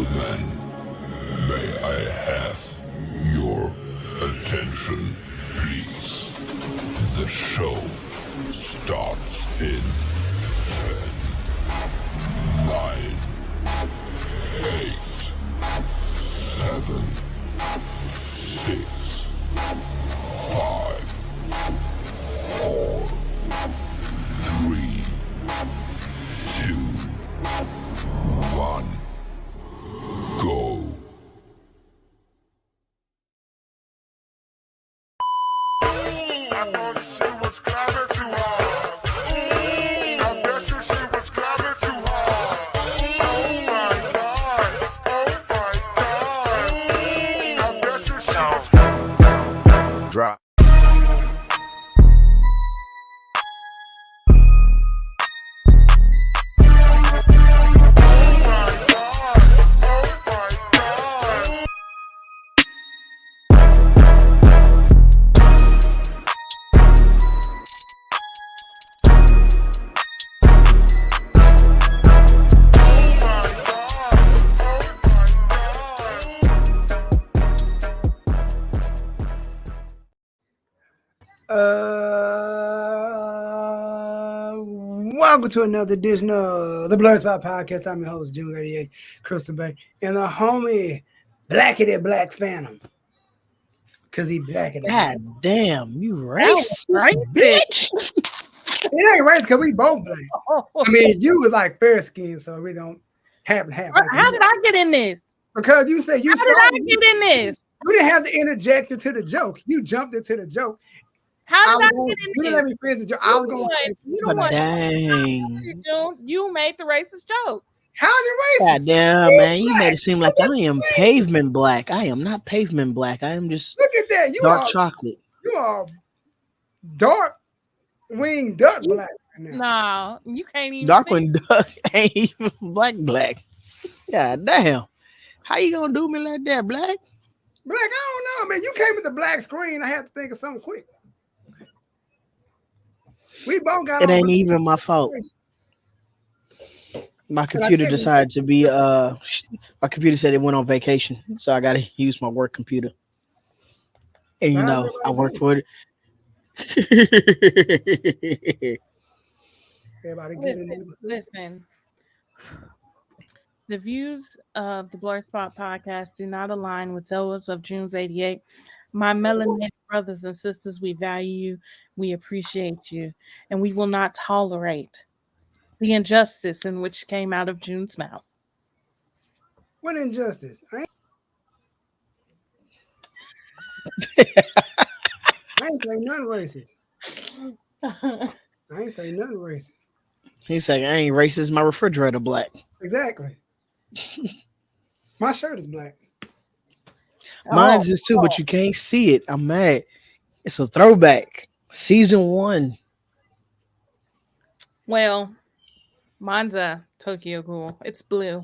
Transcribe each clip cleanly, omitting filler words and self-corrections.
gentlemen, may I have your attention, please? The show starts in 10, 9, 8, 7, 6, 5, 4, 3, 2, 1, go. Drop. Welcome to another edition of the Blerd Spot Podcast. I'm your host, June 88, Crystal Bay, and the homie Blackity Black Phantom. Cause he blackity. God damn, you racist, right, bitch? It ain't racist because we both black. I mean, you was like fair skin, so we don't have. Like how did I get in this? Because you said you. How did I get in this? You didn't have to interject into the joke. You jumped into the joke. How did I get in You didn't let me finish the joke. I was going to dang. You made the racist joke. How did racist? God damn, man. You made it seem like I am pavement black. I am not pavement black. I am just look at that. You dark are chocolate. You are dark winged duck black. No, you can't even. Dark winged duck ain't even black. God damn. How you gonna do me like that, black? Black, I don't know, man. You came with the black screen. I had to think of something quick. We both got it ain't even my fault. My computer decided to be my computer said it went on vacation, so I gotta use my work computer. And you know, I work for it. Listen. The views of the Blerd Spot podcast do not align with those of June's 88. My melanated brothers and sisters, we value you, we appreciate you, and we will not tolerate the injustice in which came out of June's mouth. What injustice? I ain't say nothing racist. I ain't say nothing racist. He's saying I ain't racist. My refrigerator black. Exactly. My shirt is black. Mine's is too, but you can't see it. I'm mad. It's a throwback. Season 1. Well, mine's a Tokyo Ghoul. It's blue.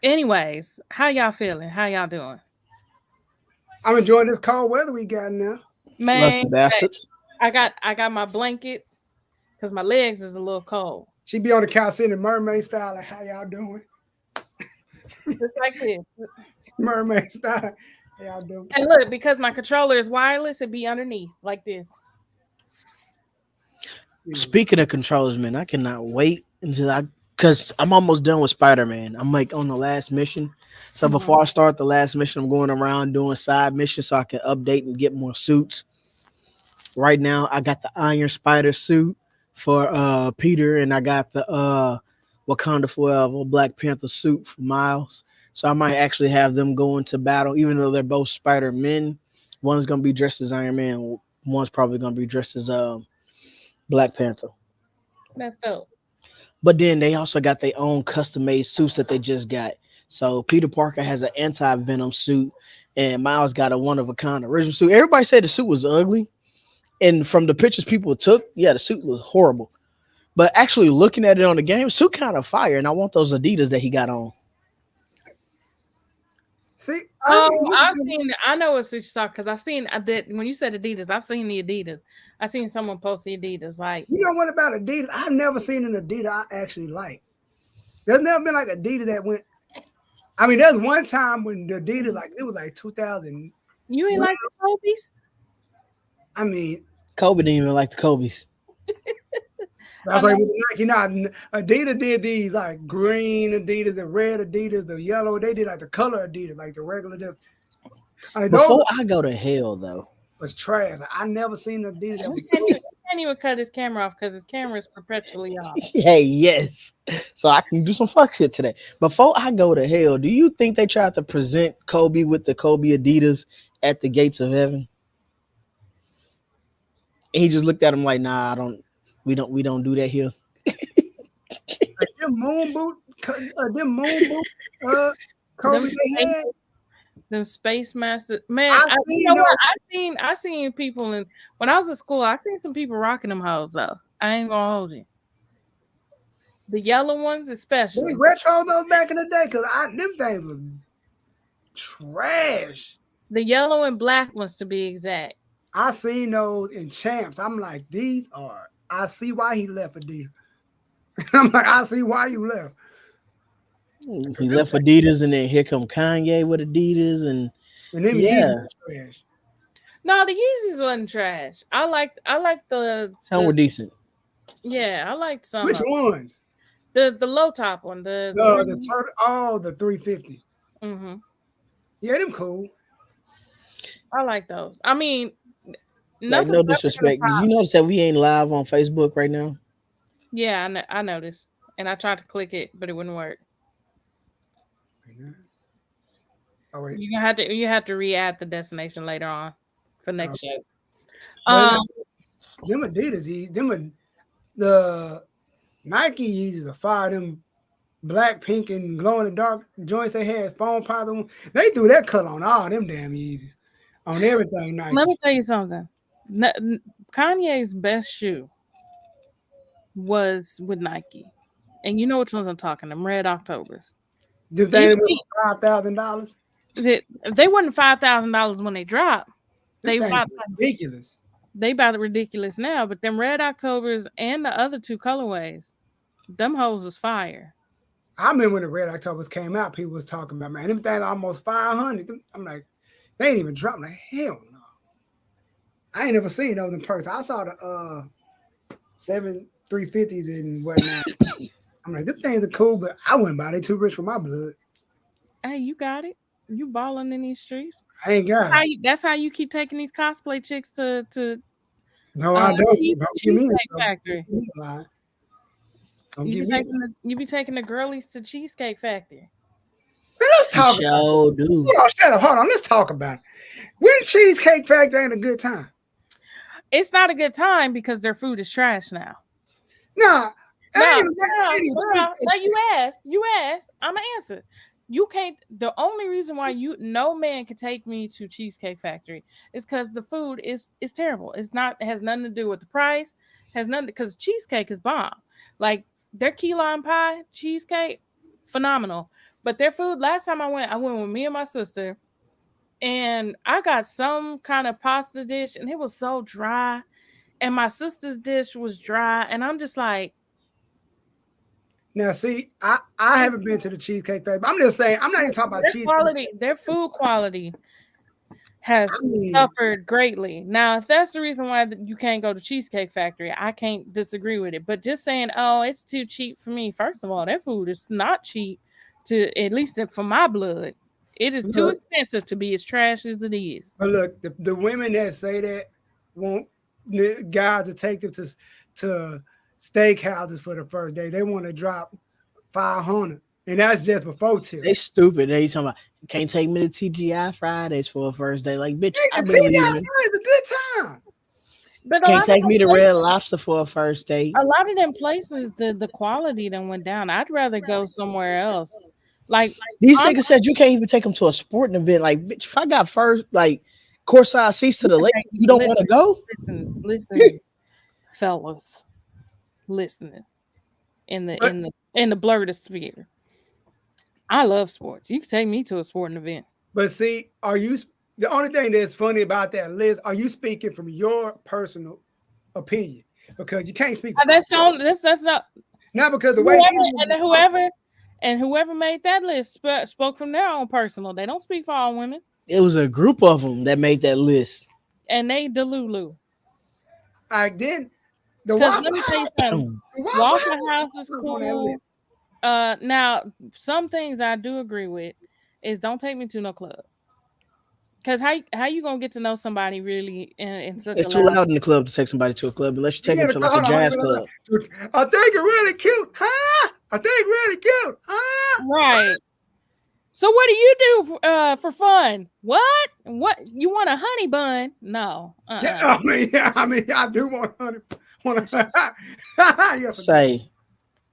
Anyways, how y'all feeling? How y'all doing? I'm enjoying this cold weather we got now. Man, lucky bastards. I got my blanket because my legs is a little cold. She be on the couch sitting mermaid style, like, how y'all doing? Just like this. Mermaid style. How y'all doing? And look, because my controller is wireless, it be underneath like this. Speaking of controllers, man, I cannot wait until because I'm almost done with Spider-Man. I'm like on the last mission. So before I start the last mission, I'm going around doing side missions so I can update and get more suits. Right now, I got the Iron Spider suit for Peter, and I got the Wakanda Forever Black Panther suit for Miles. So I might actually have them go into battle, even though they're both Spider-Men. One's gonna be dressed as Iron Man, one's probably gonna be dressed as Black Panther. That's dope. But then they also got their own custom-made suits that they just got. So Peter Parker has an anti-venom suit, and Miles got a one-of-a-kind original suit. Everybody said the suit was ugly, and from the pictures people took, yeah, the suit was horrible. But actually looking at it on the game, suit kind of fire, and I want those Adidas that he got on. See, I know what suit you saw because I've seen that when you said Adidas, I've seen the Adidas. I seen someone post the Adidas. Like, you know what about Adidas? I've never seen an Adidas I actually like. There's never been like Adidas that went. I mean, there's one time when the Adidas like it was like 2000. You ain't like the Kobe's? I mean, Kobe didn't even like the Kobe's. that's why with the Nike. Now Adidas did these like green Adidas, the red Adidas, the yellow. They did like the color Adidas, like the regular. I mean, Before I go to hell, though, was trash. Like, I never seen Adidas. That was He can't even cut his camera off because his camera is perpetually off. hey, yes. So I can do some fuck shit today. Before I go to hell, do you think they tried to present Kobe with the Kobe Adidas at the gates of heaven? And he just looked at him like, nah, we don't do that here. like, them moon boot, Kobe they had. Them Space Master, man. I seen people when I was in school. I seen some people rocking them hoes though. I ain't gonna hold you. The yellow ones, especially. We retro those back in the day because them things was trash. The yellow and black ones, to be exact. I seen those in Champs. I'm like, these are. I see why he left Adidas. I'm like, I see why you left. He left Adidas, and then here come Kanye with Adidas, and them yeah, Yeezys trash. No, the Yeezys wasn't trash. I like the some were decent. Yeah, I liked some. Which ones? The low top one. The turtle. The 350. Mm-hmm. Yeah, them cool. I like those. I mean, like, no disrespect. Did you notice that we ain't live on Facebook right now? Yeah, I noticed, and I tried to click it, but it wouldn't work. Oh wait, you have to re-add the destination later on for next show. Them Adidas, the Nike Yeezys are fire. Them black, pink, and glow in the dark joints they had, foam powder. They threw that color on all them damn Yeezys, on everything. Nike. Let me tell you something. Kanye's best shoe was with Nike, and you know which ones I'm talking. Them Red Octobers. Them things were $5,000. They wasn't $5,000 when they dropped. They about ridiculous. They about ridiculous now, but them Red Octobers and the other two colorways, them hoes was fire. I remember when the Red Octobers came out, people was talking about, man, them things almost 500. I'm like, they ain't even dropped. Like, hell no. I ain't never seen those in person. I saw the 350s and whatnot. I'm like, them things are cool, but I wouldn't buy. They too rich for my blood. Hey, you got it. You balling in these streets. I ain't got it. That's how you keep taking these cosplay chicks to No, I don't. Cheesecake Factory. You be taking the girlies to Cheesecake Factory. Man, let's talk about it. Dude. Shut up. Hold on. Let's talk about it. When Cheesecake Factory ain't a good time? It's not a good time because their food is trash now. Nah. No, you asked. I'm gonna answer. You can't. The only reason why no man can take me to Cheesecake Factory is because the food is terrible. It has nothing to do with the price. Has nothing because cheesecake is bomb. Like their key lime pie cheesecake, phenomenal. But their food. Last time I went with me and my sister, and I got some kind of pasta dish, and it was so dry. And my sister's dish was dry, and I'm just like. Now, see, I haven't been to the Cheesecake Factory. I'm just saying, I'm not even talking about cheesecake. Their food quality has suffered greatly. Now, if that's the reason why you can't go to Cheesecake Factory, I can't disagree with it. But just saying, oh, it's too cheap for me. First of all, their food is not cheap at least for my blood. It is too expensive to be as trash as it is. But look, the women that say that want guys to take them to steakhouses for the first day. They want to drop 500, and that's just before tip. They stupid. They talking about can't take me to TGI Fridays for a first day. Like, bitch, TGI Fridays is a good time. But can't take me to Red Lobster for a first date. A lot of them places, the quality then went down. I'd rather go somewhere else. Like these niggas said, you can't even take them to a sporting event. Like, bitch, if I got first courtside seats to the lake, you don't want to go. Listen, fellas. Listening in the Blerd sphere. I love sports. You can take me to a sporting event. But see, the only thing that's funny about that list, are you speaking from your personal opinion? Because you can't speak. That's not not because the way And whoever made that list spoke from their own personal. They don't speak for all women. It was a group of them that made that list. And they delulu. Then the Because Waffle let me tell you House. something. The Waffle Waffle House is was on that list. cool. Now some things I do agree with is don't take me to no club. Because how you gonna get to know somebody really in such It's a too loud? loud in the club to take somebody to a club unless you take them to like a Hold on, jazz hold on. club. I think you're really cute, huh? I think really cute, huh? Right. So what do you do for fun? What? What you want a honey bun? No. Yeah, I mean, I do want to. Yes, Say,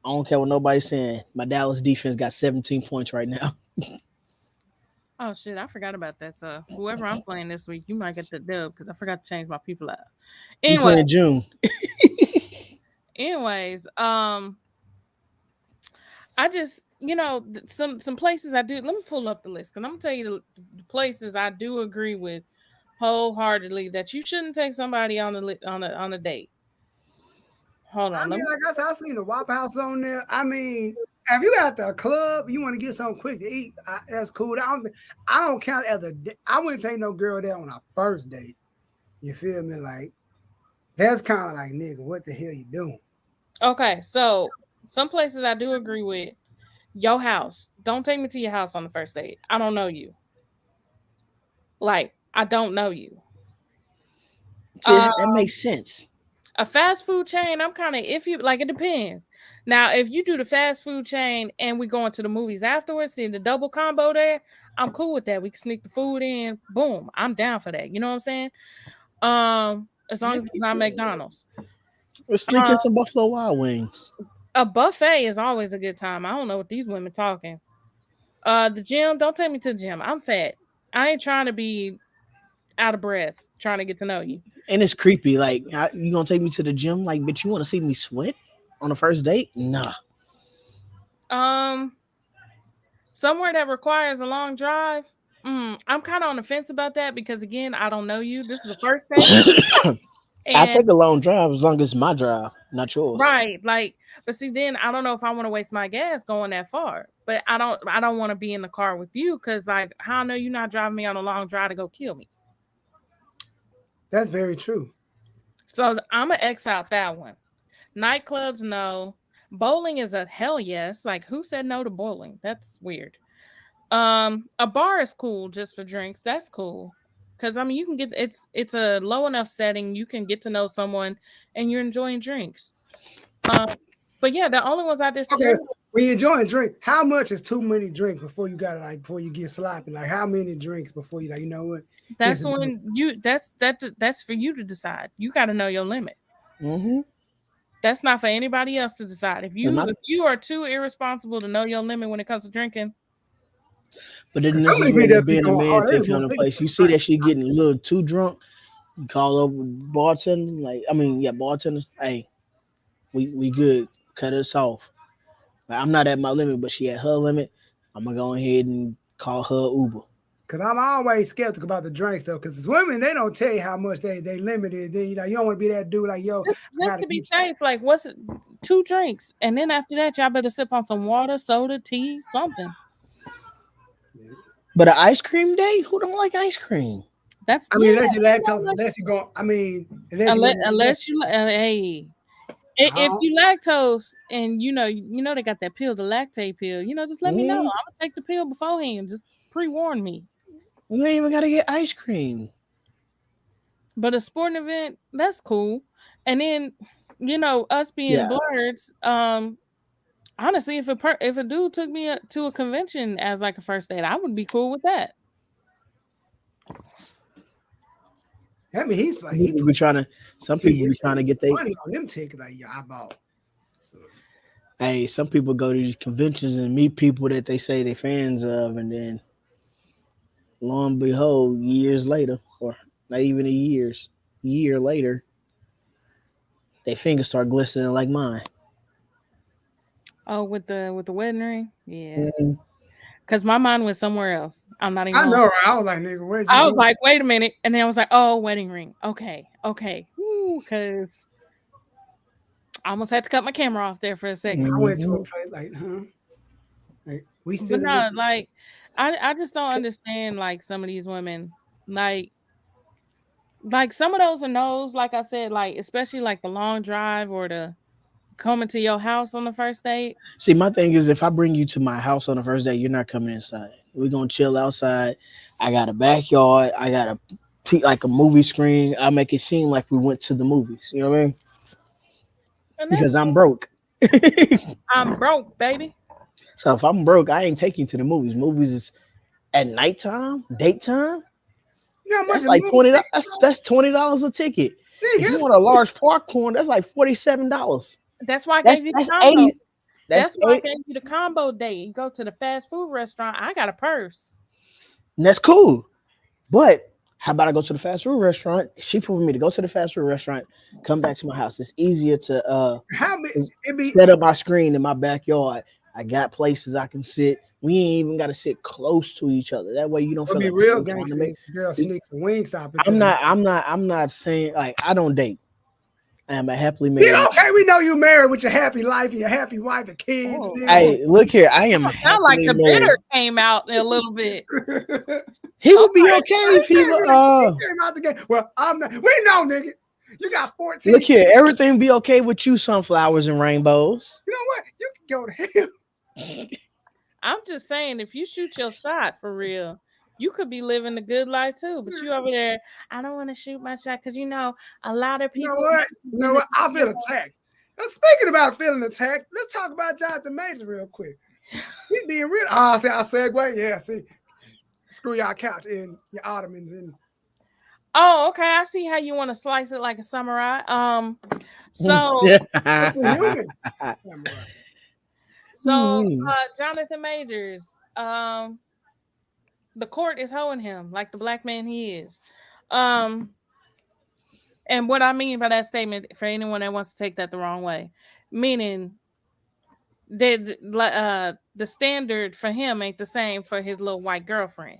I don't care what nobody's saying. My Dallas defense got 17 points right now. Oh shit, I forgot about that. So whoever I'm playing this week, you might get the dub because I forgot to change my people out. You Anyway, playing June? anyways, I just some places I do. Let me pull up the list because I'm gonna tell you the places I do agree with wholeheartedly that you shouldn't take somebody on a date. Hold on, I mean, like I said, I seen the Waffle House on there. I mean, if you at the club, you want to get something quick to eat, that's cool. I don't count as I wouldn't take no girl there on a first date. You feel me? Like that's kind of like, nigga, what the hell you doing? Okay, so some places I do agree with. Your house. Don't take me to your house on the first date. I don't know you. Like, I don't know you. See, that makes sense. A fast food chain, I'm kind of iffy. Like, it depends. Now, if you do the fast food chain and we go into the movies afterwards, see the double combo there, I'm cool with that. We can sneak the food in. Boom. I'm down for that. You know what I'm saying? As long as it's not McDonald's. We're sneaking some Buffalo Wild Wings. A buffet is always a good time. I don't know what these women talking. The gym, don't take me to the gym. I'm fat. I ain't trying to be out of breath trying to get to know you. And it's creepy. Like, you gonna take me to the gym? Like, bitch, you want to see me sweat on the first date? Nah. Somewhere that requires a long drive. I'm kind of on the fence about that because again, I don't know you. This is the first date. I take a long drive as long as it's my drive, not yours. Right. Like, but see, then I don't know if I want to waste my gas going that far. But I don't want to be in the car with you because like how I know you're not driving me on a long drive to go kill me. That's very true. So I'm gonna X out that one. Nightclubs, no. Bowling is a hell yes. Like who said no to bowling? That's weird. A bar is cool just for drinks. That's cool. Cause I mean you can get it's a low enough setting, you can get to know someone and you're enjoying drinks. But yeah, the only ones I disagree with. When you're enjoying drink, how much is too many drinks before you got like before you get sloppy? Like how many drinks before you like, you know what? That's when that's for you to decide. You got to know your limit. Mm-hmm. That's not for anybody else to decide. If you are too irresponsible to know your limit when it comes to drinking. But then this is where being a man thing come into place. You see that she getting a little too drunk. You call up bartender, bartender. Hey, we good. Cut us off. Like, I'm not at my limit, but she at her limit. I'm gonna go ahead and call her Uber. Cause I'm always skeptical about the drinks though. Cause women, they don't tell you how much they limited. Then you don't want to be that dude like yo. Just to be safe, like what's 2 drinks, and then after that, y'all better sip on some water, soda, tea, something. But an ice cream day? Who don't like ice cream? Unless you lactose, unless you go. Unless you hey. If you lactose and you know they got that pill, the lactate pill, just let me know. I'm gonna take the pill beforehand. Just pre-warn me. You ain't even gotta get ice cream. But a sporting event, that's cool. And then, us being blerds, honestly, if a dude took me to a convention as like a first date, I would be cool with that. I mean, he's like some people be trying to get their money on them tickets. Like, I bought. So. Hey, some people go to these conventions and meet people that they say they're fans of, and then lo and behold, years later, or not even year later, their fingers start glistening like mine. Oh, with the wedding ring, yeah. Because my mind went somewhere else. I'm not even. I know, right? I was like, nigga, where's I was like, wait a minute, and then I was like, oh, wedding ring. Okay. Because I almost had to cut my camera off there for a second. I went to a place like, huh? Like, we But still in no, this. like I just don't understand like some of these women. Like some of those are no's, like I said, like especially like the long drive or the coming to your house on the first date. See, my thing is, if I bring you to my house on the first day, you're not coming inside. We're gonna chill outside. I got a backyard. I got like a movie screen. I make it seem like we went to the movies. You know what I mean? And that's Because I'm cool. broke. I'm broke, baby. So if I'm broke, I ain't taking you to the movies. Movies is at nighttime, date time. You know how much That's a like movie ticket That's $20 a ticket. cost? If Nigga, you want a large popcorn, that's like $47. That's why I That's gave you the that's combo. 80. That's That's why I eight. gave you the combo date. You go to the fast food restaurant. I got a purse. And that's cool. But how about I go to the fast food restaurant? She for me to go to the fast food restaurant, come back to my house. It's easier to How big it be? set up my screen in my backyard. I got places I can sit. We ain't even got to sit close to each other. That way you don't It'll feel be like real you're trying to gangster make. if the girl sneaks some wing stop into I'm them. not. I'm not saying like I don't date. I am a happily Yeah, married. okay, we know you married with your happy life and your happy wife and kids. Oh. Hey, look here. I am Sound like happily the married. bitter came out a little bit. He would be Okay. okay if he was. Came out the game. Well, I'm not. We know, nigga. You got 14. Look here. Everything be okay with you, sunflowers and rainbows. You know what? You can go to hell. I'm just saying, if you shoot your shot for real, you could be living the good life too. But you over there, I don't want to shoot my shot because a lot of You know people. what? You know what? I feel attacked. Now, speaking about feeling attacked, let's talk about Jonathan Majors real quick. He's being real. Oh, I segue. Yeah, see. Screw y'all couch and your ottomans and Oh, okay. I see how you want to slice it like a samurai. So human. Jonathan Majors, the court is holding him like the black man he is. And what I mean by that statement, for anyone that wants to take that the wrong way, meaning that the standard for him ain't the same for his little white girlfriend,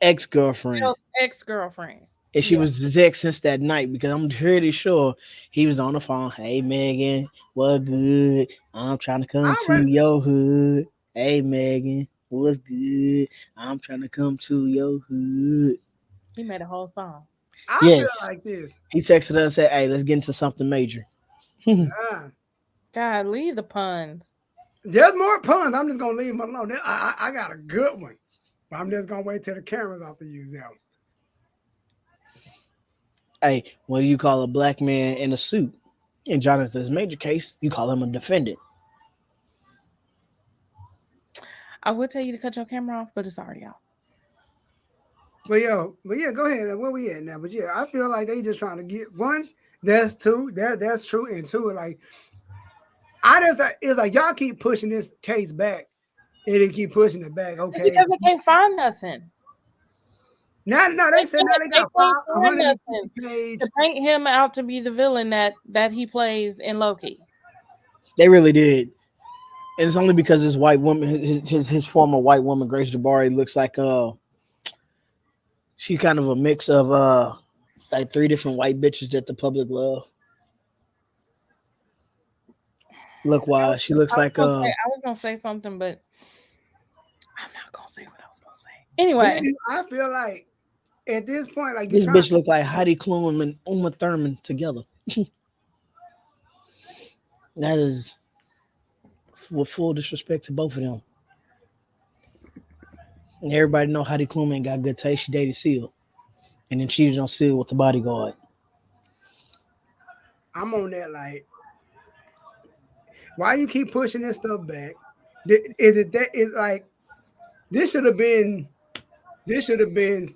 Ex-girlfriend. ex-girlfriend. And she was his ex since that night because I'm pretty sure he was on the phone. Hey Megan, what good? I'm trying to come to your hood. Hey Megan, what's good? I'm trying to come to your hood. He made a whole song. I Yes. feel like this. He texted us and said, hey, let's get into something major. God, leave the puns. There's more puns. I'm just gonna leave them alone. I got a good one. But I'm just gonna wait till the camera's off to use that one. Hey, what do you call a black man in a suit? In Jonathan's Major case, you call him a defendant. I would tell you to cut your camera off, but it's already off. But yeah, go ahead. Where we at now? But yeah, I feel like they just trying to get one. That's two. That's true. And two, like it's like y'all keep pushing this case back, and they keep pushing it back. Okay, because they can't find nothing. Now they said now they got 500 pages to paint him out to be the villain that he plays in Loki. They really did. And it's only because his white woman, his former white woman, Grace Jabari, looks like she's kind of a mix of like 3 different white bitches that the public love. Look wise, she looks like I was gonna say something, but I'm not gonna say what I was gonna say. Anyway, I feel like at this point, like this bitch look like Heidi Klum and Uma Thurman together. That is with full disrespect to both of them. And everybody know Heidi Klum ain't got good taste. She dated Seal, and then cheated on Seal with the bodyguard. I'm on that. Like, why you keep pushing this stuff back? Is like this should have been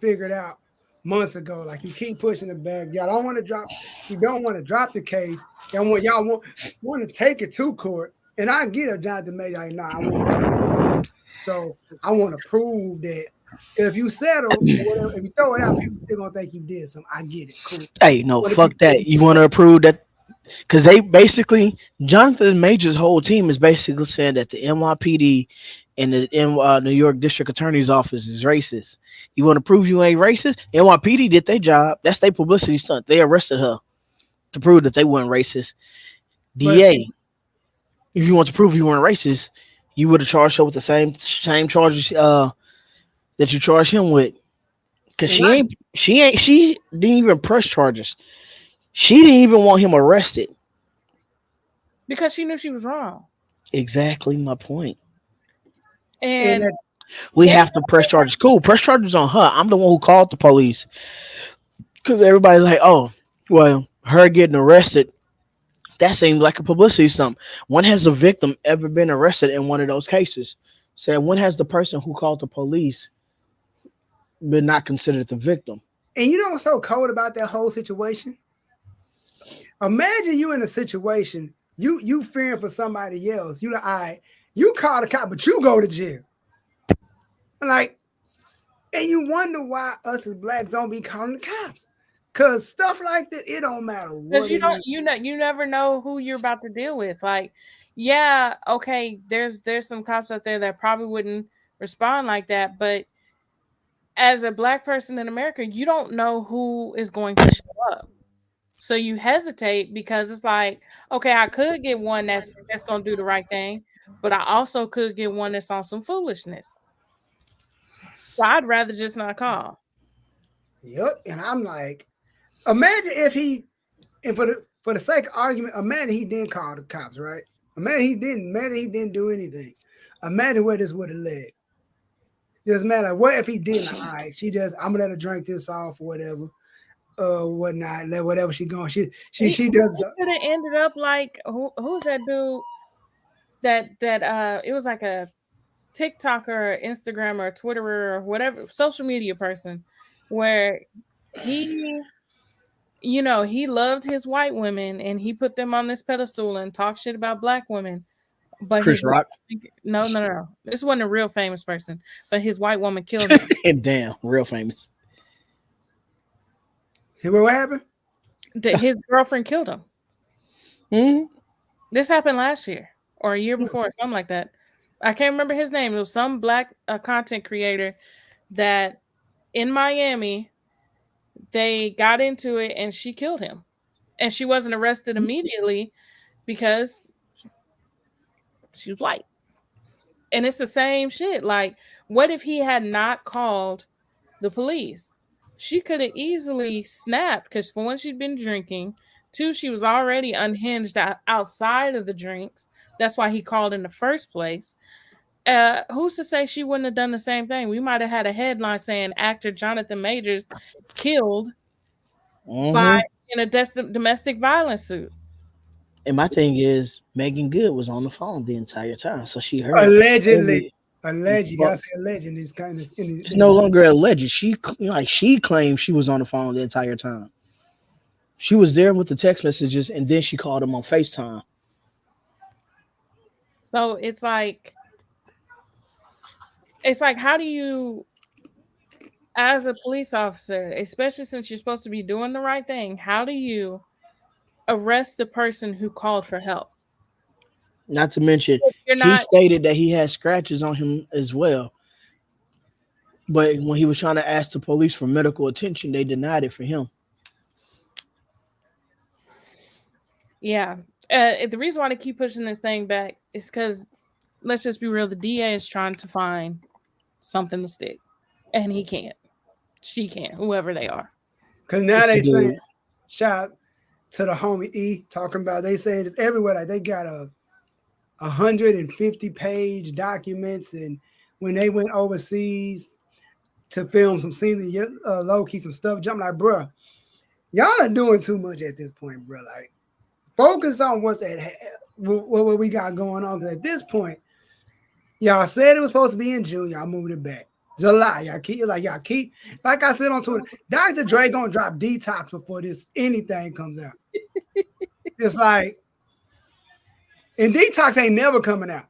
figured out months ago. Like you keep pushing it back. Y'all don't want to drop. You don't want to drop the case. Y'all want to take it to court. And I get it, Jonathan Major. Like, nah, I want to. So I want to prove that if you settle, whatever, if you throw it out, people still gonna think you did something. I get it. Cool. Hey, no, fuck that. You want to prove that? Because they basically, Jonathan Major's whole team is basically saying that the NYPD and the New York District Attorney's Office is racist. You want to prove you ain't racist? NYPD did their job. That's their publicity stunt. They arrested her to prove that they weren't racist. DA, if you want to prove you weren't racist, You would have charged her with the same charges that you charged him with. Cause And I she didn't even press charges. She didn't even want him arrested. because she knew she was wrong. Exactly my point. and And that, We they have to press charges. Cool, press charges on her. I'm the one who called the police. Cause everybody's like, oh, well, her getting arrested, that seems like a publicity stunt. When has a victim ever been arrested in one of those cases? Said when has the person who called the police been not considered the victim? and you know what's so cold about that whole situation? Imagine you in a situation, you fearing for somebody else. You the you call the cop, but you go to jail. Like, and you wonder why us as blacks don't be calling the cops. Cause stuff like this, it don't matter because what you it don't is. you never know who you're about to deal with. Like, yeah, okay, there's some cops out there that probably wouldn't respond like that, but as a black person in America, you don't know who is going to show up. So you hesitate because it's like, okay, I could get one that's gonna do the right thing, but I also could get one that's on some foolishness. So I'd rather just not call. Yep. And I'm like, imagine if he, and for the sake of argument, imagine he didn't call the cops, right? Imagine he didn't do anything. Imagine where this would have led. Just matter what if he didn't. All right, I'm gonna let her drink this off or whatever, whatnot. Let whatever she going. She does. He could have ended up like who's that dude that it was like a TikToker or Instagram or Twitter or whatever social media person where he he loved his white women and he put them on this pedestal and talked shit about black women. But his Chris white Rock. no. This wasn't a real famous person, but his white woman killed him. Damn, real famous. What happened? His girlfriend killed him. Hmm. This happened last year or a year before, something like that. I can't remember his name. It was some black content creator that in Miami they got into it and she killed him. And she wasn't arrested immediately because she was white. And it's the same shit. Like, what if he had not called the police? She could have easily snapped because, for one, she'd been drinking. Two, she was already unhinged outside of the drinks. That's why he called in the first place. Who's to say she wouldn't have done the same thing? We might have had a headline saying actor Jonathan Majors killed by Hmm. in a domestic violence suit. And my thing is, Megan Good was on the phone the entire time, so she heard Allegedly, every. alleged. You But gotta say alleged in this kind of it's no longer alleged. She claimed she was on the phone the entire time. She was there with the text messages, and then she called him on FaceTime. So it's like how do you, as a police officer, especially since you're supposed to be doing the right thing, how do you arrest the person who called for help? Not to mention, You're he not. stated that he had scratches on him as well. But when he was trying to ask the police for medical attention, they denied it for him. Yeah. The reason why they keep pushing this thing back is because, let's just be real, the DA is trying to find something to stick, and he can't. She can't. Whoever they are. because now It's a they saying dude. shout out to the homie E talking about they saying it's everywhere. Like they got 150-page documents, and when they went overseas to film some scenes, low key some stuff. I'm like, bro, y'all are doing too much at this point, bro. Like, focus on what we got going on. Because at this point, y'all said it was supposed to be in June. Y'all moved it back. July. Y'all keep like I said on Twitter, Dr. Dre gonna drop Detox before this anything comes out. It's like, and Detox ain't never coming out.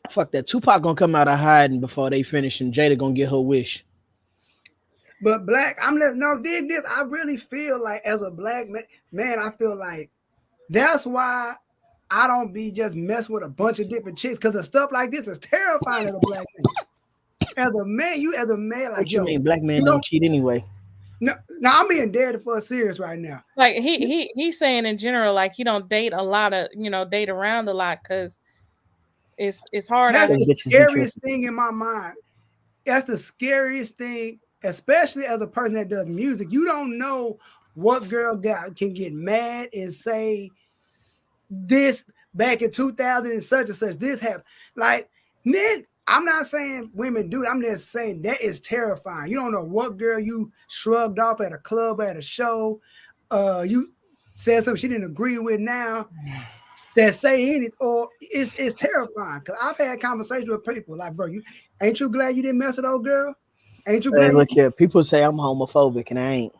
Fuck that. Tupac gonna come out of hiding before they finish, and Jada gonna get her wish. But black, dig this. I really feel like as a black man, I feel like that's why I don't be just messing with a bunch of different chicks because the stuff like this is terrifying as a black man. As a man, like What you mean? Black men don't cheat anyway. No, I'm being dead for serious right now. Like he's saying in general, like you don't date a lot of date around a lot because It's hard out That's here. the Them bitches be scariest tripping. thing in my mind. That's the scariest thing, especially as a person that does music. You don't know what girl can get mad and say this back in 2000 and such and such. This happened. Like, Nick, I'm not saying women do it. I'm just saying that is terrifying. You don't know what girl you shrugged off at a club or at a show. You said something she didn't agree with now. That say anything, or it's terrifying. Because I've had conversations with people like, bro, you ain't you glad you didn't mess with old girl? Ain't you Hey, glad? look here. People say I'm homophobic, and I ain't.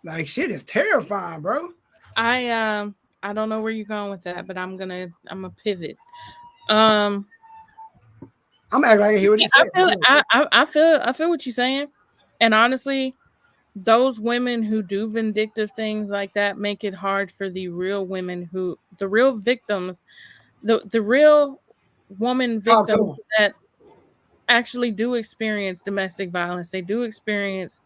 Like, shit is terrifying, bro. I don't know where you're going with that, but I'm gonna pivot. Um, I'm acting like I hear what you I said. feel I feel what you're saying, and honestly, those women who do vindictive things like that make it hard for the real women the real victims, the real woman Talk to victims him. that actually do experience domestic violence. They do experience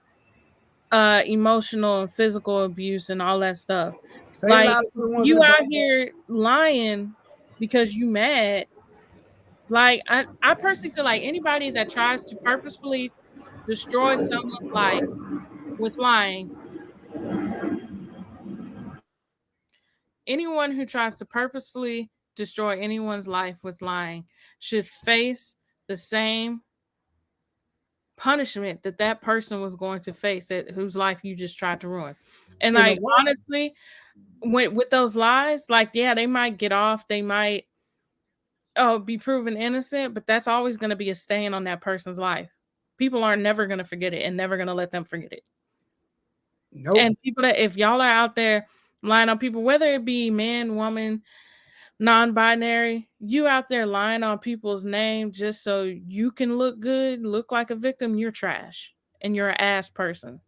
emotional and physical abuse and all that stuff. Say it Like louder for the ones in you the back. out here lying because you mad. Like I personally feel like anybody that tries to purposefully destroy someone's life with lying, anyone who tries to purposefully destroy anyone's life with lying should face the same punishment that that person was going to face at whose life you just tried to ruin. And In the like world. honestly, with those lies, like yeah, they might get off, they might be proven innocent, but that's always going to be a stain on that person's life. People are never going to forget it and never going to let them forget it. Nope. And people that if y'all are out there lying on people, whether it be man, woman, non-binary, you out there lying on people's name just so you can look good, look like a victim, you're trash and you're an ass person.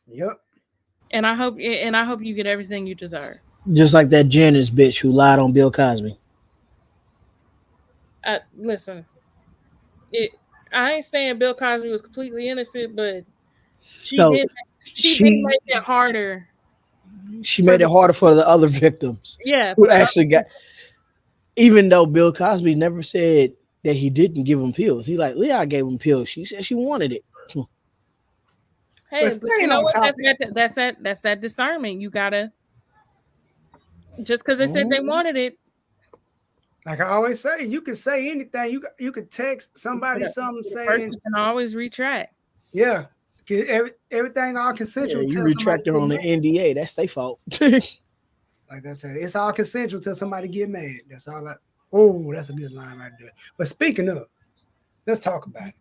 Yep. And I hope you get everything you deserve. Just like that Janice bitch who lied on Bill Cosby. Listen, it. I ain't saying Bill Cosby was completely innocent, but she No, did. She did she make it harder she for made it the harder for the other victims yeah for who the other actually got. people. Even though Bill Cosby never said that he didn't give him pills, he like Leah gave him pills. She said she wanted it. But Hey, but you staying know on what? topic, That's that discernment. You gotta just because they said Mhm. they wanted it. like I always say, you can say anything. You could text somebody something The saying, person can always retract. yeah, everything all Yeah, consensual you till somebody retracted get on the mad. NDA. That's their fault. Like I said, it's all consensual till somebody get mad. That's all I. Oh, that's a good line right there. But speaking of, let's talk about it.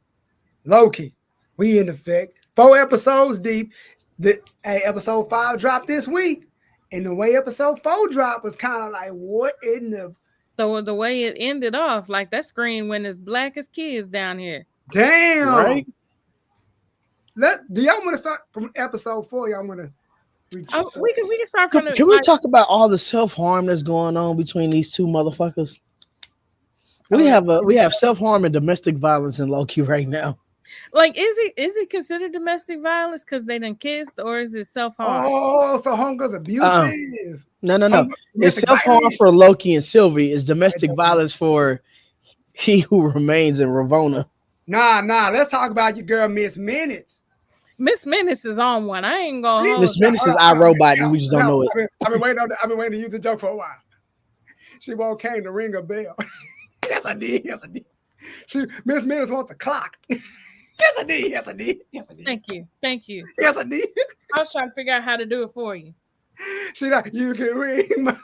Low key, we in effect 4 episodes deep. The episode 5 dropped this week, and the way episode 4 dropped was kind of like, what in the So the way it ended off, like that screen went as black as kids down here. damn? Right? Do y'all want to start from episode 4? Y'all want to reach? We can start Can, from the can we like. talk about all the self harm that's going on between these two motherfuckers? Oh, We have self harm and domestic violence in Loki right now. like is it considered domestic violence because they done kissed, or is it self harm? Oh, so homegirl's Uh abusive. no. Homegirl, It's domestic self harm violence. for Loki and Sylvie. It's domestic Okay. violence for he who remains in Ravona. Nah. Let's talk about your girl, Miss Minutes. Miss Menace is on one. I ain't gonna hold Miss you. Menace is our robot, and we just don't know it. I've been waiting on. I've been waiting to use the joke for a while. She won't came to ring a bell. Yes, I did. Miss Minutes wants the clock. Yes, I did. Thank you. Yes, I did. I was trying to figure out how to do it for you. She like, you can ring my.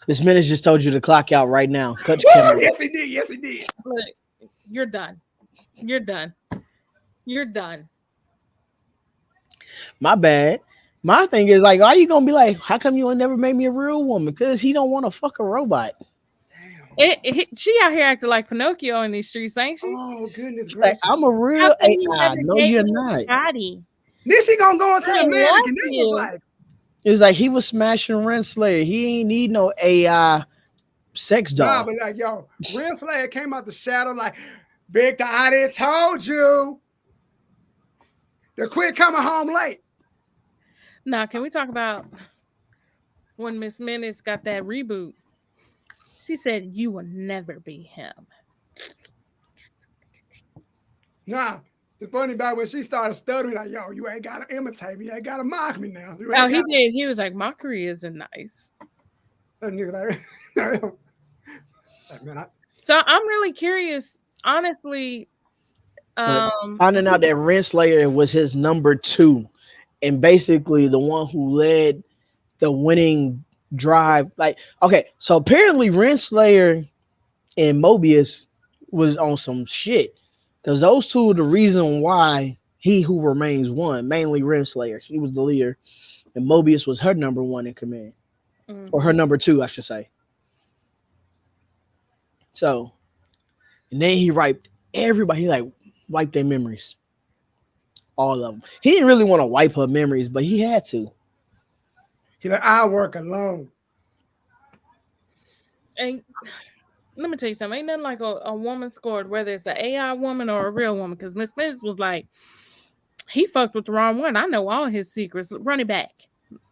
Miss Menace just told you to clock out right now. Cut your Woo, camera. yes, he did. Look, you're done. You're done. My bad. My thing is like, are you gonna be like, how come you ain't never made me a real woman? Because he don't want to fuck a robot. She out here acting like Pinocchio in these streets, ain't she? Oh, goodness Like, gracious. I'm a How real come he AI. never No, gave you're me not. a body? Then she gonna go into I the love mannequin. That was you. like, It was like he was smashing Renslayer. He ain't need no AI sex nah, doll. but like, yo, Renslayer came out the shadow like, Victor, I done told you to quit coming home late. Now, can we talk about when Miss Minutes got that reboot? She said, "You will never be him." Nah, the funny about when she started stuttering, like, yo, you ain't gotta imitate me, you ain't gotta mock me now. You Oh, ain't he gotta did. He was like, "Mockery isn't nice." that nigga like, like man, So I'm really curious, honestly. But Um, finding out that Renslayer was his number two, and basically the one who led the winning drive. Like, okay, so apparently Renslayer and Mobius was on some shit because those two are the reason why He Who Remains won. Mainly Renslayer, she was the leader, and Mobius was her number one in command, or her mhm. number two, I should say. So, and then he wiped everybody. He like wiped their memories, all of them. He didn't really want to wipe her memories, but he had to. he like, I work alone. And let me tell you something. Ain't nothing like a woman scored, whether it's an AI woman or a real woman. Because Miss Smith was like, he fucked with the wrong one. I know all his secrets. Run it back.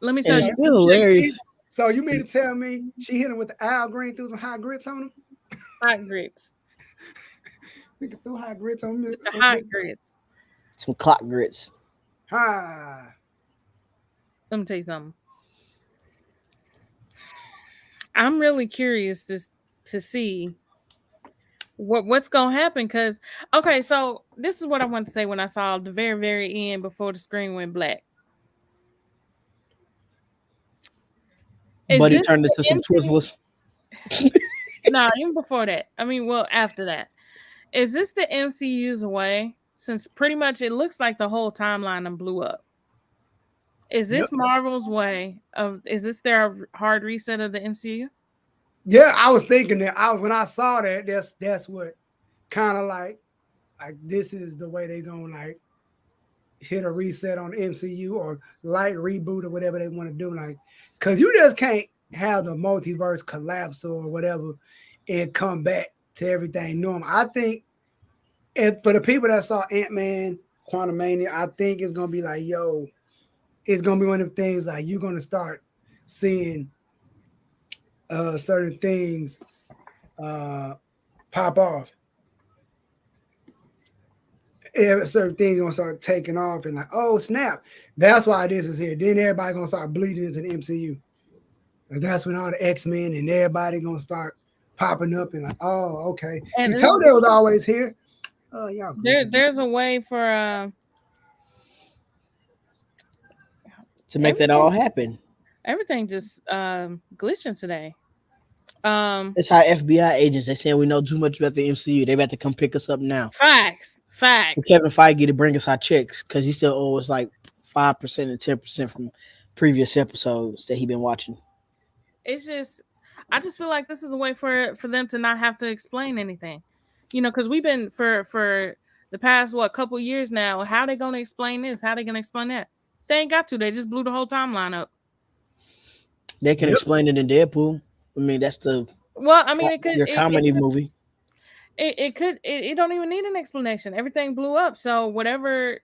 Let me And tell it's you. still hilarious. So you mean to tell me she hit him with the Al Green, threw some hot grits on him? Hot grits. Nigga threw hot grits on me. The hot grits. Some clock grits. Ha. Let me tell you something. I'm really curious to see what's gonna happen. Cause okay, so this is what I want to say when I saw the very, very end before the screen went black. Is But he this turned into the some MCU? Twizzlers. No, even before that. I mean, well, after that. Is this the MCU's way? Since pretty much it looks like the whole timeline and blew up. Is Yep. this Marvel's way of? Is this their hard reset of the MCU? Yeah, I was thinking that when I saw that, that's what kind of like this is the way they gonna like hit a reset on the MCU or light reboot or whatever they want to do. Like, cause you just can't have the multiverse collapse or whatever and come back to everything normal. I think if for the people that saw Ant-Man, Quantumania, I think it's gonna be like, yo, it's gonna be one of the things like you're gonna start seeing certain things pop off. Certain things gonna start taking off and like, oh snap, that's why this is here. Then everybody gonna start bleeding into the MCU. And that's when all the X-Men and everybody gonna start popping up and like, oh, okay. And You told it was always here. Oh, y'all. there's a way for To make that all everything. happen. Everything just glitching today. Um, It's how FBI agents, they saying we know too much about the MCU. They about to come pick us up now. facts, For facts. Kevin Feige to bring us our checks because he still owes like 5% and 10% from previous episodes that he been watching. It's just, I just feel like this is a way for them to not have to explain anything, you know, because we've been for the past couple years now. How they gonna explain this? How they gonna explain that? They ain't got to. They just blew the whole timeline up. They can Yep. explain it in Deadpool. I mean, that's Well, I mean, it could your comedy movie. it don't even need an explanation. Everything blew up, so whatever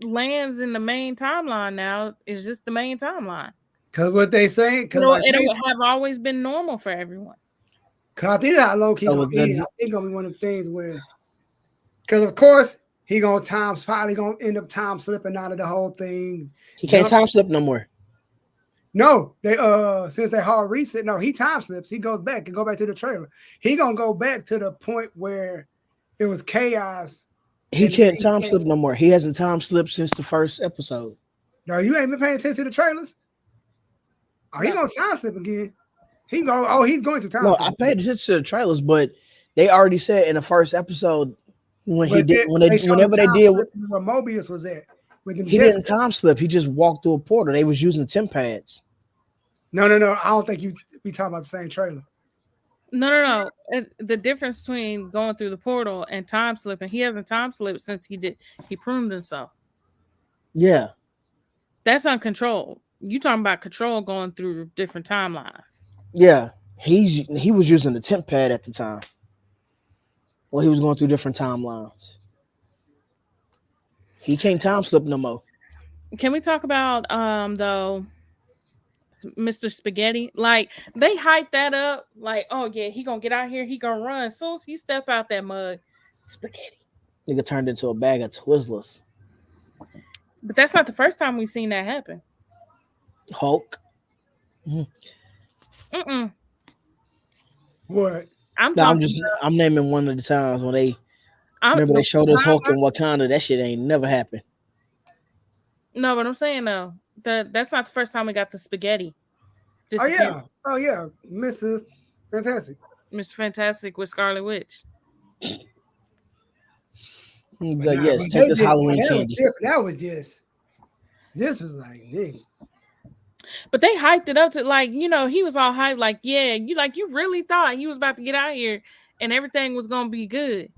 lands in the main timeline now is just the main timeline. Cause what they saying, cause like It'll have always been normal for everyone. cause I think how low key So gonna with the- end. I think gonna be one of the things where, cause of course he gonna probably gonna end up time slipping out of the whole thing. He can't Jump- time slip no more. No, they since they hard reset, no, he time slips. He goes back and go back to the trailer. He gonna go back to the point where it was chaos. He and can't time slip no more. He hasn't time slipped since the first episode. No, you ain't been paying attention to the trailers. Oh, he No. gonna time slip again. He go. Oh, he's going to time No, slip. I paid attention to the trailers, but they already said in the first episode when he But did showed whenever the they time did slip where Mobius was at with them he jets. didn't time slip. He just walked through a portal. They was using temp pads. No. I don't think we talking about the same trailer. No. The difference between going through the portal and time slipping, he hasn't time slipped since he pruned himself. Yeah. That's uncontrolled. You talking about control going through different timelines. Yeah. He was using the temp pad at the time. Well, he was going through different timelines. He can't time slip no more. Can we talk about though Mr. Spaghetti. Like they hyped that up. Like, oh yeah, he gonna get out here. He gonna run. As soon as he step out that mug, spaghetti. Nigga turned into a bag of Twizzlers. But that's not the first time we've seen that happen. Hulk. Mm-mm. What? I'm No, talking. I'm naming one of the times when they I'm, remember they showed us Hulk I- in Wakanda. That shit ain't never happened. no, but I'm saying though, that's not the first time we got the spaghetti. Oh yeah. Oh yeah. Mr. Fantastic. Mr. Fantastic with Scarlet Witch. He's But like, nah, yes, but take they this did, Halloween that was candy. different. That was just. This was like, nigga. But they hyped it up to like, you know, he was all hyped, like, yeah, you really thought he was about to get out here and everything was gonna be good.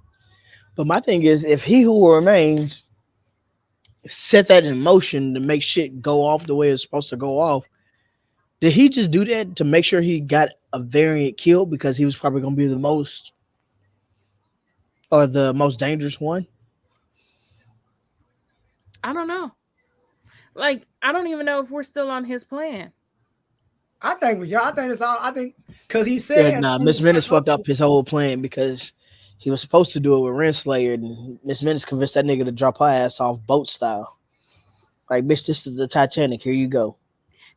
But my thing is, if he who remains set that in motion to make shit go off the way it's supposed to go off, did he just do that to make sure he got a variant killed because he was probably going to be the most dangerous one? I don't know. Like, I don't even know if we're still on his plan. I think it's all. I think because he Yeah, said, nah, Miss Menace fucked up his whole plan because he was supposed to do it with Renslayer, and Miss Menace convinced that nigga to drop her ass off boat style. Like, bitch, this is the Titanic. Here you go.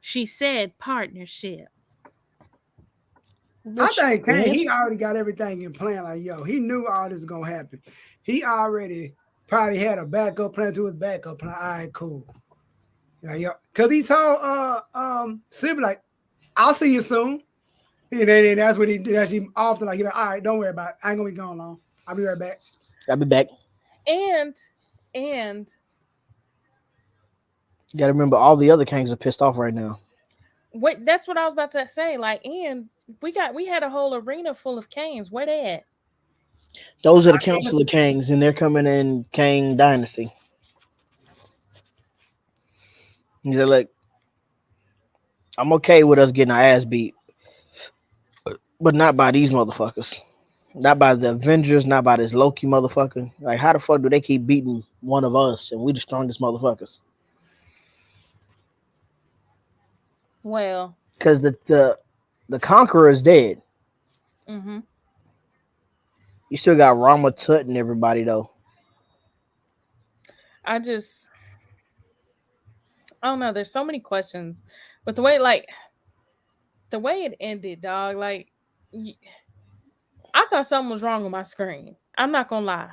She said partnership. I think he already got everything in plan. Like, yo, he knew all this was gonna happen. He already probably had a backup plan to his backup plan. All right, cool. Like, yo, because he told Sib, like, I'll see you soon. And then that's when he actually often like, all right, don't worry about it. I ain't gonna be gone long. I'll be right back. I'll be back. And you gotta remember all the other kings are pissed off right now. wait, that's what I was about to say. Like, and we had a whole arena full of Kanes. Where they at? Those are the Council of Kings, and they're coming in Kang Dynasty. He's like, look, I'm okay with us getting our ass beat, but not by these motherfuckers. Not by the Avengers, not by this Loki motherfucker. Like, how the fuck do they keep beating one of us and we the strongest motherfuckers? Well, because the Conqueror is dead. mm-hmm. You still got Rama Tut and everybody though. I don't know. There's so many questions, but the way it ended, dog. Like, I thought something was wrong with my screen. I'm not gonna lie.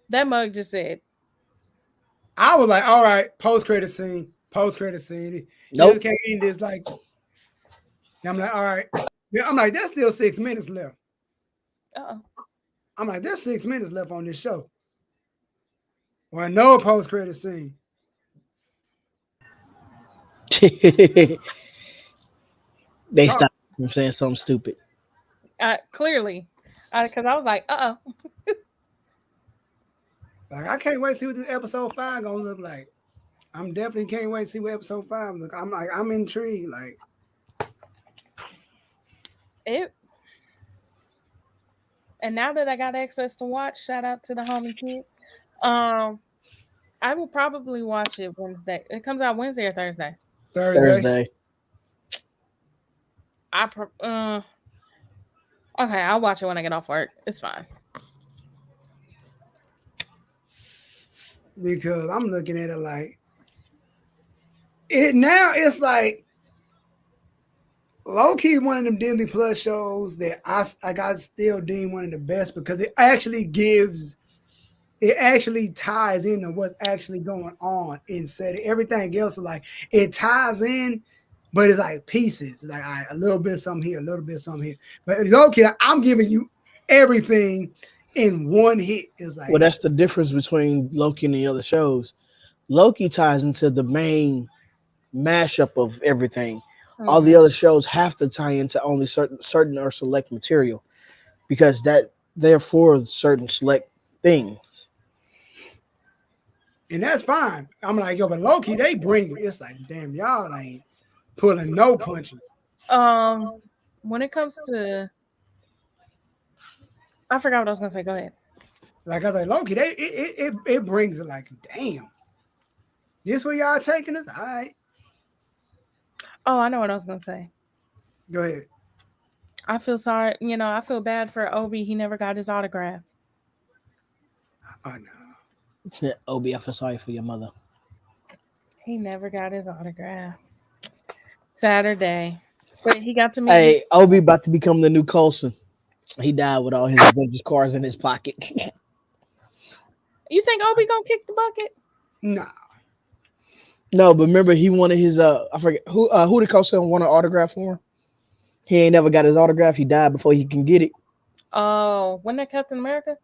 That mug just said. I was like, all right, post credit scene. Nope. Just can't end this like. I'm like, all right. I'm like, there's still 6 minutes left. Uh-oh. I'm like, there's 6 minutes left on this show. Well, no post credit scene. They stopped from saying something stupid. Clearly, because I was like, uh-oh. Like, I can't wait to see what this episode 5 gonna look like. I'm definitely can't wait to see what episode 5 look. I'm intrigued. Like it. And now that I got access to watch, shout out to the homie kid. I will probably watch it Wednesday. It comes out Wednesday or Thursday. Thursday. Okay, I'll watch it when I get off work. It's fine. Because I'm looking at it like it's like low-key is one of them Disney Plus shows that I got still deem one of the best because it actually ties into what's actually going on inside it. Everything else is like it ties in, but it's like pieces. Like a little bit something here, a little bit something here. But low-key, I'm giving you everything in one hit. Is like, well, that's the difference between Loki and the other shows. Loki ties into the main mashup of everything. Mm-hmm. All the other shows have to tie into only certain or select material because that therefore certain select things. And that's fine. I'm like, yo, but Loki, they bring it. It's like, damn, y'all ain't pulling no punches. When it comes to, I forgot what I was gonna say. Go ahead. Like I was like, Loki, it brings it like, damn. This where y'all taking us? All right. Oh, I know what I was gonna say. Go ahead. I feel sorry. I feel bad for Obi. He never got his autograph. Oh no. Obi, I feel sorry for your mother. He never got his autograph. Saturday, but he got to meet. Hey, Obi about to become the new Coulson. He died with all his Avengers cards in his pocket. You think Obi gonna kick the bucket? Nah. No, but remember he wanted his I forget who did Coulson want an autograph for? He ain't never got his autograph. He died before he can get it. Oh, wasn't that Captain America?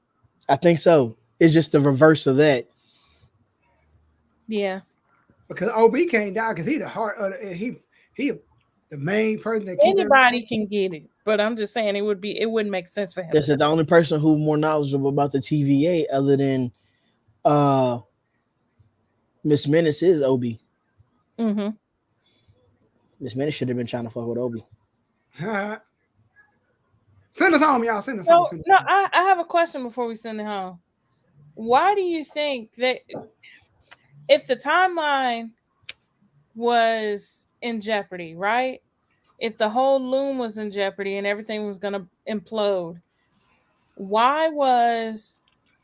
I think so. It's just the reverse of that. Yeah. Because OB can't die because he the heart of the, he the main person that keep Anybody can get it, but I'm just saying it wouldn't make sense for him. That's the only person who's more knowledgeable about the TVA other than Miss Menace is Obi. Mm-hmm. Miss Menace should have been trying to fuck with Obi. Send us home, y'all. Send us home. Send us home. I have a question before we send it home. Why do you think that if the timeline was in jeopardy, right? If the whole loom was in jeopardy and everything was going to implode, why was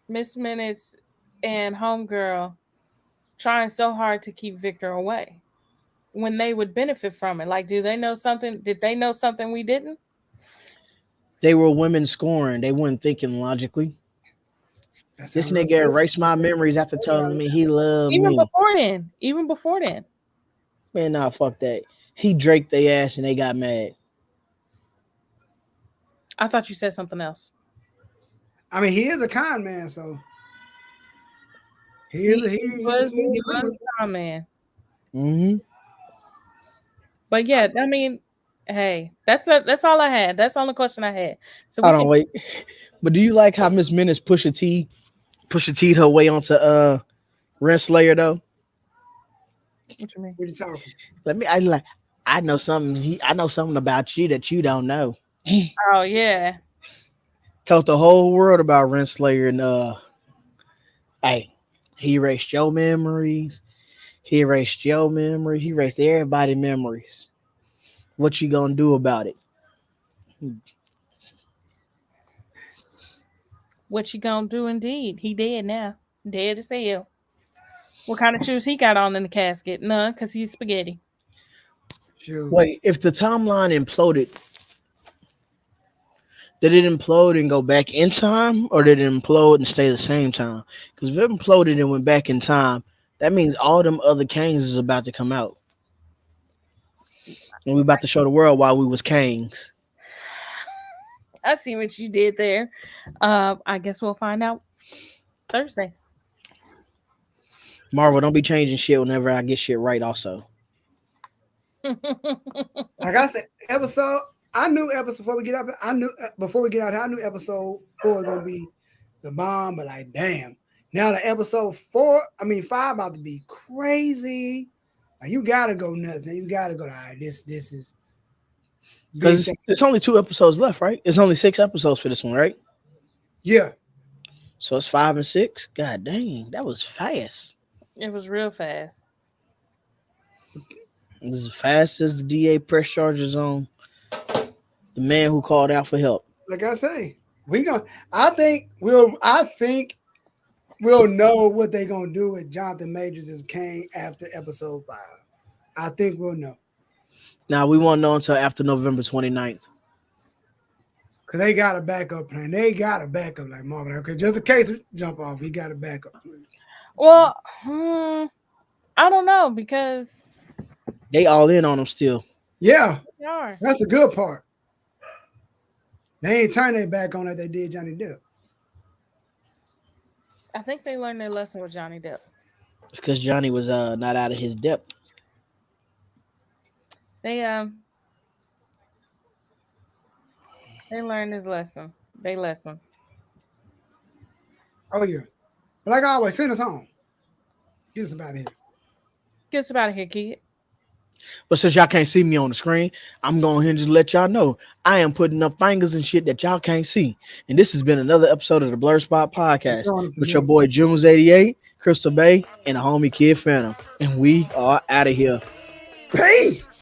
Miss Minutes and Homegirl trying so hard to keep Victor away when they would benefit from it? Like, do they know something? Did they know something we didn't? They were women scoring. They weren't thinking logically. This nigga erased my memories after telling me he loved me. Even before then. Man, nah, fuck that. He draked their ass and they got mad. I thought you said something else. I mean, he is a con man, so he was a con man. Mm-hmm. But yeah, I mean, hey, that's all I had. That's the only question I had. So hold on, wait. But do you like how Miss Menace Pusha T her way onto Renslayer though? What you mean? What are you talking? I know something about you that you don't know. Oh yeah. Told the whole world about Renslayer and hey, he erased your memories. He erased your memory. He erased everybody's memories. What you gonna do about it? What you gonna do indeed? He dead now. Dead as hell. What kind of shoes he got on in the casket? None, because he's spaghetti. Wait, if the timeline imploded, did it implode and go back in time, or did it implode and stay the same time? Because if it imploded and went back in time, that means all them other Kangs is about to come out. And we about to show the world why we was Kangs. I see what you did there. I guess we'll find out Thursday. Marvel, don't be changing shit whenever I get shit right also. Like I said, I knew episode before we get out here, I knew episode 4 was gonna be the bomb, but like damn. Now the episode 5 about to be crazy. Like, you gotta go nuts. Now you gotta go. All right, this is because it's only 2 episodes left, right? It's only 6 episodes for this one, right? Yeah. So it's 5 and 6. God dang, that was fast. It was real fast. As fast as the DA press charges on the man who called out for help. Like I say, I think we'll know what they're gonna do with Jonathan Majors as Kane after episode 5. I think we'll know. Now we won't know until after November 29th. Cause they got a backup plan. They got a backup like Marvin. Okay, just in case we jump off, he got a backup plan. Well, I don't know because they all in on him still. Yeah, they are. That's the good part. They ain't turning their back on it. They did Johnny Depp. I think they learned their lesson with Johnny Depp. It's because Johnny was not out of his depth. They learned his lesson. They lesson. Oh yeah. But like always, send us home. Get us about here. Get us about here, kid. But since y'all can't see me on the screen, I'm going to just let y'all know I am putting up fingers and shit that y'all can't see. And this has been another episode of the Blerd Spot Podcast with your boy Junes88, Crystal Bay, and the homie Kid Phantom. And we are out of here. Peace.